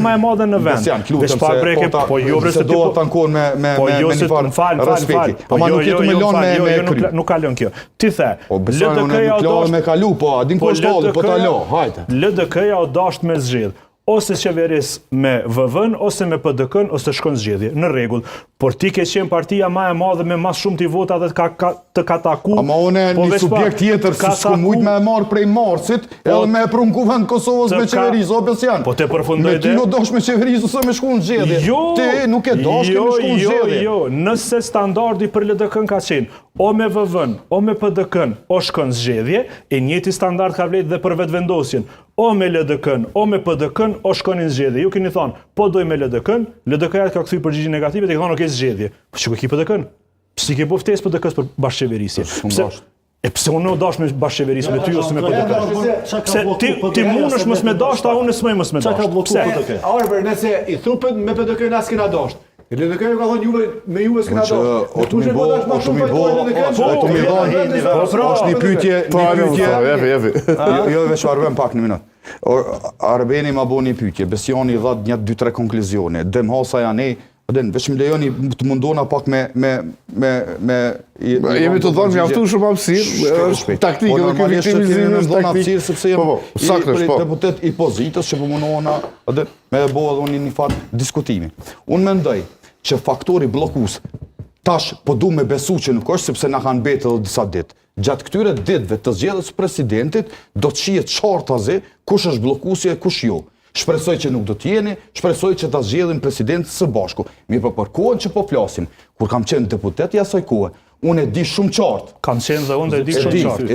Ma e madhe në vend. Veç pa breke, po jo se do të tankon me një farë respekti. Ama nuk jetu me lënë me kry. Nuk ka lënë kjo. Ti the, LDK-ja o dasht me kalu, po a din ko shtollë, po ta lo, hajte. LDK-ja o dasht me zgjedh. Ose qeveris me VV-n, ose me PDK-n, ose shkon zgjedhje. Në rregull. Por ti ke qenë partia ma e madhe me mas shumë t'i vota dhe të ka taku. Ama une një subjekt tjetër se s'ku mujt me e marë prej marsit, edhe me e prun kuvend Kosovës me qeverisë, o Besjan. Po te përfundoj dhe... Ti nuk dosh me qeverisë ose me shku në zgjedhje. Ti nuk e dosh ke me shku në zgjedhje. Jo, nëse standardi për LDK-n ka qenë, o me VV-n, o me PDK-n, o shkon zgjedhje, e njëti standard ka vlet dhe për vetëvendosjen. O me LDK-n, o me PDK-n, o shkonin zgjedhje. Ju keni thonë, po doj me LDK-n, LDK-ja ka kthy përgjigje negative dhe ka thonë okej zgjedhje. Po çka ki PDK-n? Pse ke bëu ftesë PDK-s për bashkëqeverisje? Pse unë dash me bashkëqeverisje me ty ose me PDK? Pse ti mundesh mos me dash, ta unë s'më mos me dash. Pse? Arber, nëse i thupet me PDK-n as kena dash. LDK-ja ka thonë juve me juve s'kena dash. Është një pyetje, jo veç Arben pak në minutë. Arbeni ma bo një pyetje, Besjani dha një 2-3 konkluzione, Demhasa janë veç më lejoni të mundona pak me... Jemi të thonë mjaftu shumë hapësirë, taktikë dhe këvitimizim është taktikë. Sepse jemi deputet i pozitës që po mundona me bo edhe unë një farë diskutimi. Unë mendoj që faktori blokus tash po du me besu që nuk është sepse na kanë betë edhe disa ditë. Gjatë këtyre ditëve të zgjedhjes presidentit do të shihet qartazi kush është blokuesi e kush jo. Shpresoj që nuk do t'jeni, shpresoj që ta zgjedhin presidentin së bashku. Mirë për kohën që po flasim, kur kam qenë deputet i asaj kohe, unë e di shumë qartë. Kam qenë dhe unë dhe e di shumë qartë.